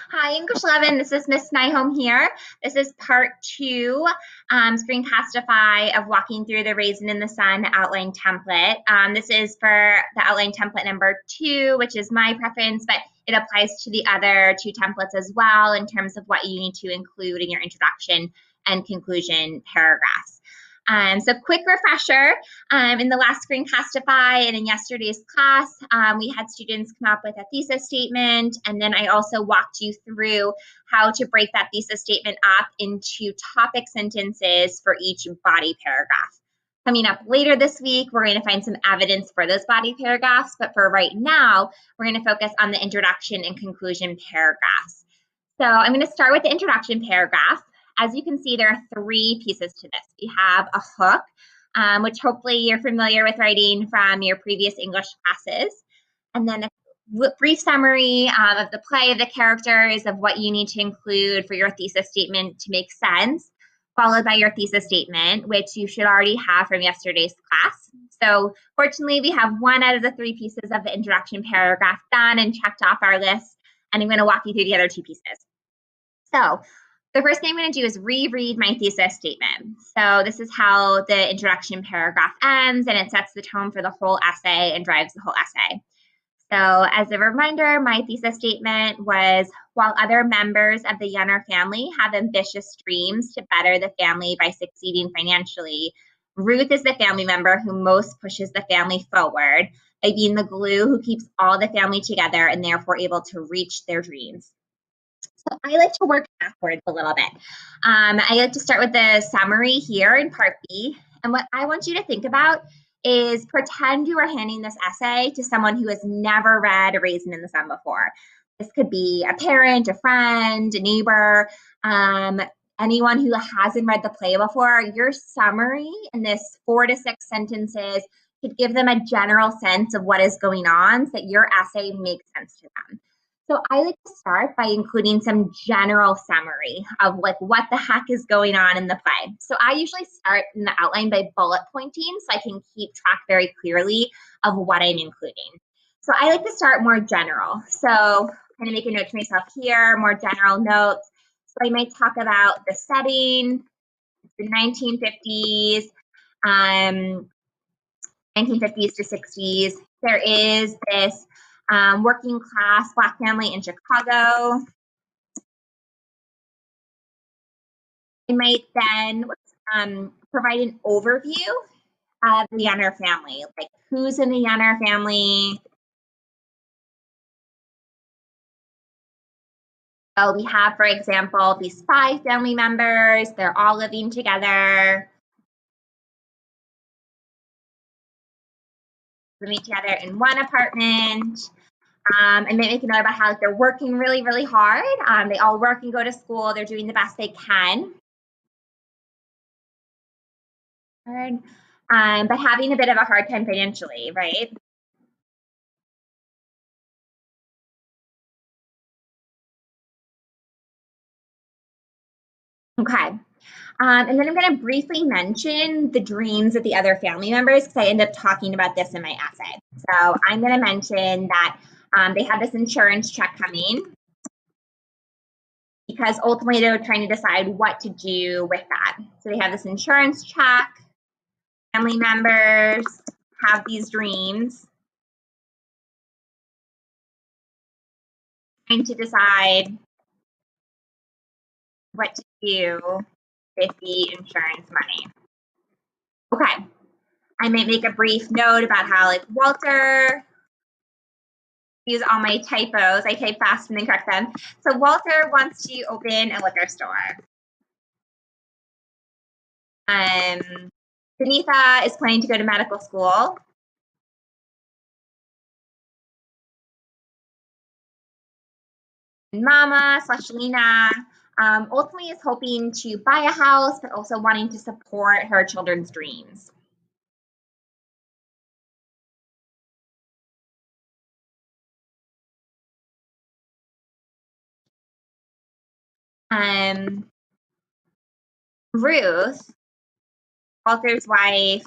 Hi, English 11. This is Miss Nyholm here. This is part two, screencastify of walking through the Raisin in the Sun outline template. This is for the outline template number 2, which is my preference, but it applies to the other 2 templates as well in terms of what you need to include in your introduction and conclusion paragraphs. So quick refresher, in the last Screencastify and in yesterday's class, we had students come up with a thesis statement, and then I also walked you through how to break that thesis statement up into topic sentences for each body paragraph. Coming up later this week, we're going to find some evidence for those body paragraphs, but for right now, we're going to focus on the introduction and conclusion paragraphs. So I'm going to start with the introduction paragraph. As you can see, there are 3 pieces to this. We have a hook, which hopefully you're familiar with writing from your previous English classes, and then a brief summary of the play of the characters, of what you need to include for your thesis statement to make sense, followed by your thesis statement, which you should already have from yesterday's class. So fortunately, we have 1 out of the 3 pieces of the introduction paragraph done and checked off our list, and I'm going to walk you through the other 2 pieces. So the first thing I'm going to do is reread my thesis statement. So this is how the introduction paragraph ends, and it sets the tone for the whole essay and drives the whole essay. So as a reminder, my thesis statement was, while other members of the Yenner family have ambitious dreams to better the family by succeeding financially, Ruth is the family member who most pushes the family forward by being the glue who keeps all the family together and therefore able to reach their dreams. So I like to work backwards a little bit. I like to start with the summary here in part B. And what I want you to think about is pretend you are handing this essay to someone who has never read A Raisin in the Sun before. This could be a parent, a friend, a neighbor, anyone who hasn't read the play before. Your summary in this 4 to 6 sentences could give them a general sense of what is going on so that your essay makes sense to them. So I like to start by including some general summary of like what the heck is going on in the play. So I usually start in the outline by bullet pointing so I can keep track very clearly of what I'm including. So I like to start more general. So I'm going to make a note to myself here, more general notes. So I might talk about the setting, the 1950s, 1950s to 60s. There is this working class Black family in Chicago. I might then provide an overview of the Yenner family, like who's in the Yenner family. So we have, for example, these 5 family members. They're all living together, living together in one apartment. And they make a note about how they're working really, really hard. They all work and go to school. They're doing the best they can. But having a bit of a hard time financially, right? Okay. And then I'm going to briefly mention the dreams of the other family members because I end up talking about this in my essay. So I'm going to mention that they have this insurance check coming because ultimately they're trying to decide what to do with that. So they have this insurance check, family members have these dreams, trying to decide what to do with the insurance money. Okay. I might make a brief note about how, like, Walter, use all my typos. I type fast and then correct them. So Walter wants to open a liquor store. Benita is planning to go to medical school. And Mama / Lena ultimately is hoping to buy a house, but also wanting to support her children's dreams. Ruth, Walter's wife,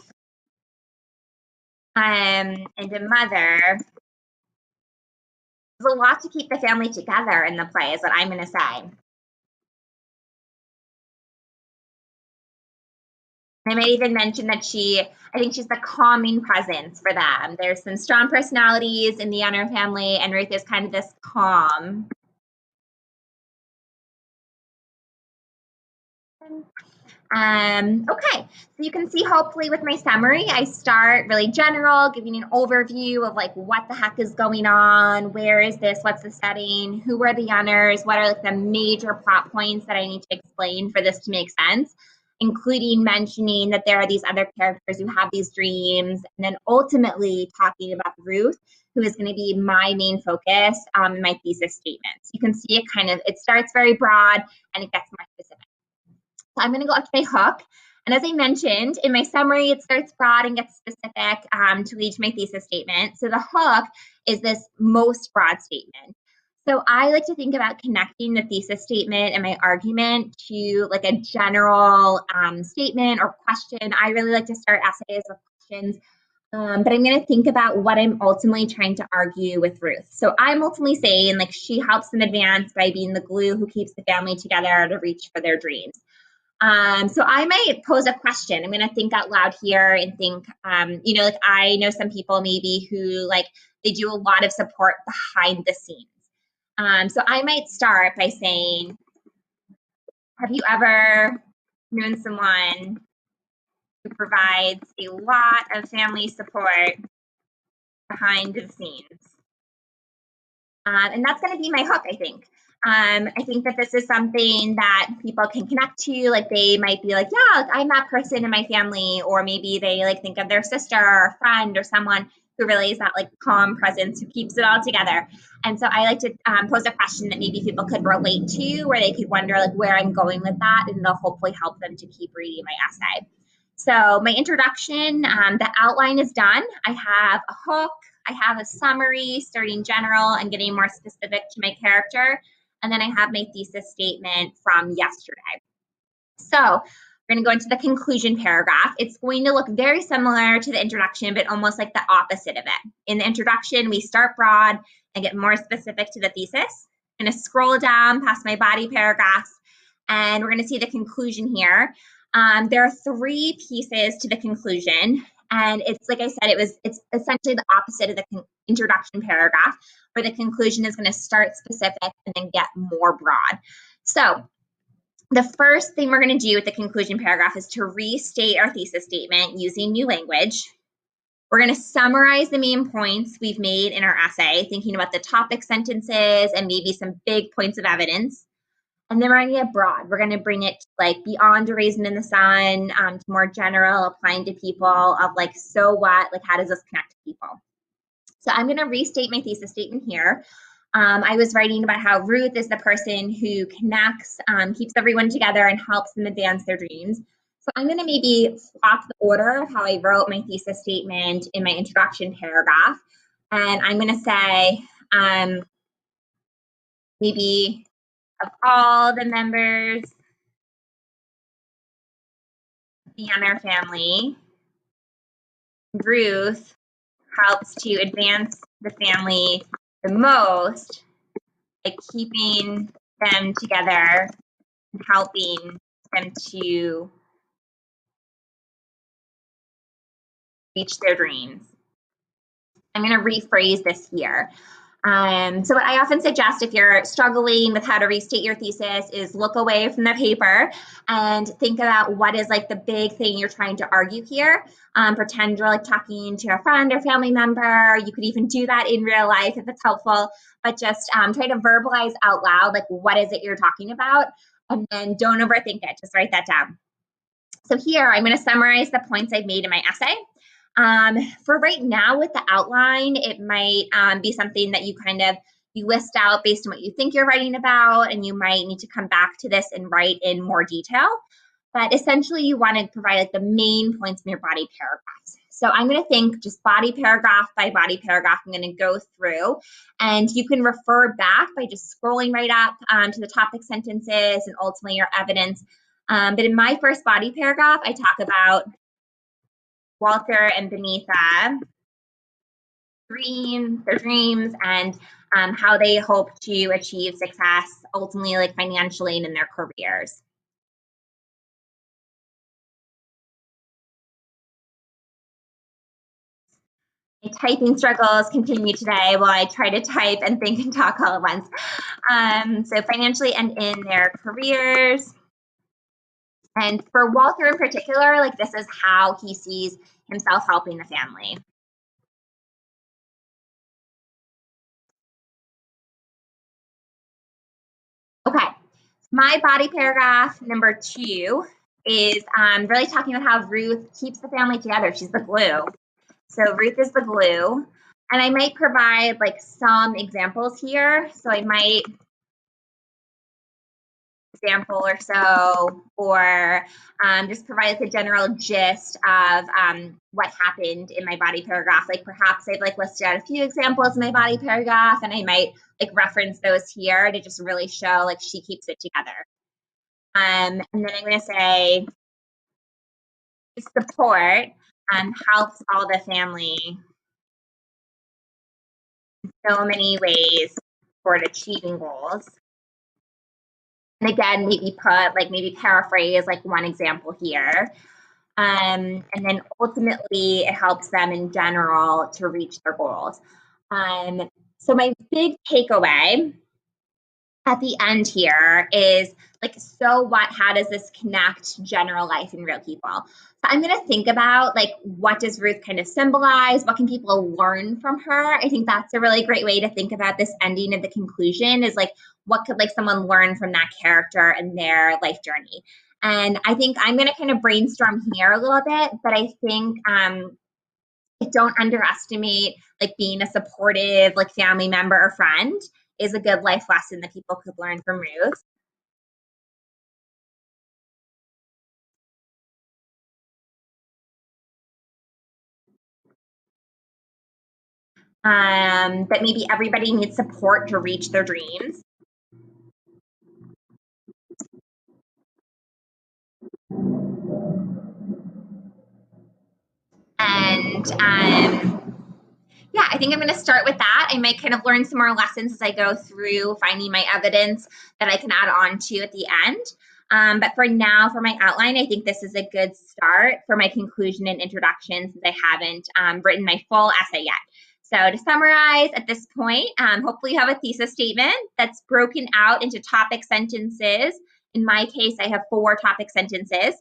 and a mother, There's a lot to keep the family together in the play, is what I'm going to say. I might even mention that I think she's the calming presence for them. There's some strong personalities in the Yenner family, and Ruth is kind of this calm. Okay, so you can see hopefully with my summary, I start really general, giving an overview of like what the heck is going on, where is this, what's the setting, who are the Yenners, what are like the major plot points that I need to explain for this to make sense, including mentioning that there are these other characters who have these dreams, and then ultimately talking about Ruth, who is going to be my main focus in my thesis statements. You can see it starts very broad and it gets more specific. So I'm going to go up to my hook. And as I mentioned, in my summary, it starts broad and gets specific to lead to my thesis statement. So the hook is this most broad statement. So I like to think about connecting the thesis statement and my argument to like a general statement or question. I really like to start essays with questions, but I'm going to think about what I'm ultimately trying to argue with Ruth. So I'm ultimately saying like she helps them advance by being the glue who keeps the family together to reach for their dreams. So I might pose a question. I'm going to think out loud here and think, like I know some people maybe who like they do a lot of support behind the scenes. So I might start by saying, have you ever known someone who provides a lot of family support behind the scenes? And that's going to be my hook, I think. I think that this is something that people can connect to. Like they might be like, yeah, I'm that person in my family, or maybe they like think of their sister or friend or someone who really is that like calm presence who keeps it all together. And so I like to pose a question that maybe people could relate to, where they could wonder like where I'm going with that, and it'll hopefully help them to keep reading my essay. So my introduction, the outline is done. I have a hook, I have a summary starting general and getting more specific to my character. And then I have my thesis statement from yesterday. So we're going to go into the conclusion paragraph. It's going to look very similar to the introduction, but almost like the opposite of it. In the introduction, we start broad and get more specific to the thesis. I'm going to scroll down past my body paragraphs, and we're going to see the conclusion here. There are 3 pieces to the conclusion, and it's like I said, it's essentially the opposite of the introduction paragraph, where the conclusion is going to start specific and then get more broad. So the first thing we're going to do with the conclusion paragraph is to restate our thesis statement using new language. We're going to summarize the main points we've made in our essay, thinking about the topic sentences and maybe some big points of evidence. And then we're going to get broad. We're going to bring it like beyond a raisin in the sun to more general, applying to people of like, so what? Like, how does this connect to people? So I'm going to restate my thesis statement here. I was writing about how Ruth is the person who connects, keeps everyone together, and helps them advance their dreams. So I'm going to maybe swap the order of how I wrote my thesis statement in my introduction paragraph. And I'm going to say, maybe of all the members of the Yenner family, Ruth helps to advance the family the most by keeping them together and helping them to reach their dreams. I'm going to rephrase this here. So what I often suggest if you're struggling with how to restate your thesis is look away from the paper and think about what is like the big thing you're trying to argue here. Pretend you're like talking to a friend or family member. You could even do that in real life if it's helpful, but just try to verbalize out loud, like what is it you're talking about? And then don't overthink it, just write that down. So here, I'm going to summarize the points I've made in my essay. For right now with the outline, it might be something that you list out based on what you think you're writing about, and you might need to come back to this and write in more detail. But essentially, you want to provide like the main points in your body paragraphs. So I'm going to think just body paragraph by body paragraph. I'm going to go through, and you can refer back by just scrolling right up to the topic sentences and ultimately your evidence. But in my first body paragraph, I talk about Walter and Beneatha, their dreams, and how they hope to achieve success ultimately, like financially and in their careers. My typing struggles continue today while I try to type and think and talk all at once. So financially and in their careers. And for Walter in particular, like this is how he sees himself helping the family. Okay, my body paragraph number 2 is really talking about how Ruth keeps the family together. She's the glue. So Ruth is the glue. And I might provide like some examples here. So I might example or so, or just provide like a general gist of what happened in my body paragraph. Like perhaps I've like listed out a few examples in my body paragraph, and I might like reference those here to just really show like she keeps it together. And then I'm going to say support helps all the family in so many ways toward achieving goals. And again, maybe put like maybe paraphrase like one example here. And then ultimately, it helps them in general to reach their goals. So my big takeaway at the end here is like, so what? How does this connect general life and real people? So I'm going to think about like, what does Ruth kind of symbolize? What can people learn from her? I think that's a really great way to think about this ending of the conclusion is like, what could like someone learn from that character and their life journey? And I think I'm going to kind of brainstorm here a little bit, but I think don't underestimate like being a supportive like family member or friend is a good life lesson that people could learn from Ruth. That maybe everybody needs support to reach their dreams. And yeah, I think I'm going to start with that. I might kind of learn some more lessons as I go through finding my evidence that I can add on to at the end. But for now, for my outline, I think this is a good start for my conclusion and introduction since I haven't written my full essay yet. So to summarize at this point, hopefully you have a thesis statement that's broken out into topic sentences. In my case, I have 4 topic sentences.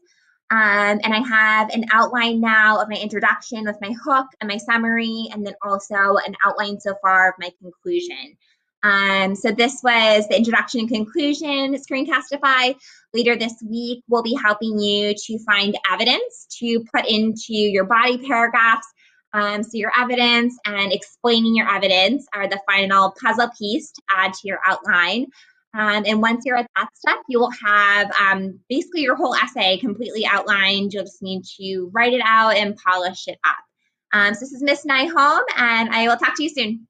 And I have an outline now of my introduction with my hook and my summary, and then also an outline so far of my conclusion. So this was the introduction and conclusion Screencastify. Later this week, we'll be helping you to find evidence to put into your body paragraphs. So your evidence and explaining your evidence are the final puzzle piece to add to your outline. And once you're at that step, you will have basically your whole essay completely outlined. You'll just need to write it out and polish it up. So this is Miss Nyholm, and I will talk to you soon.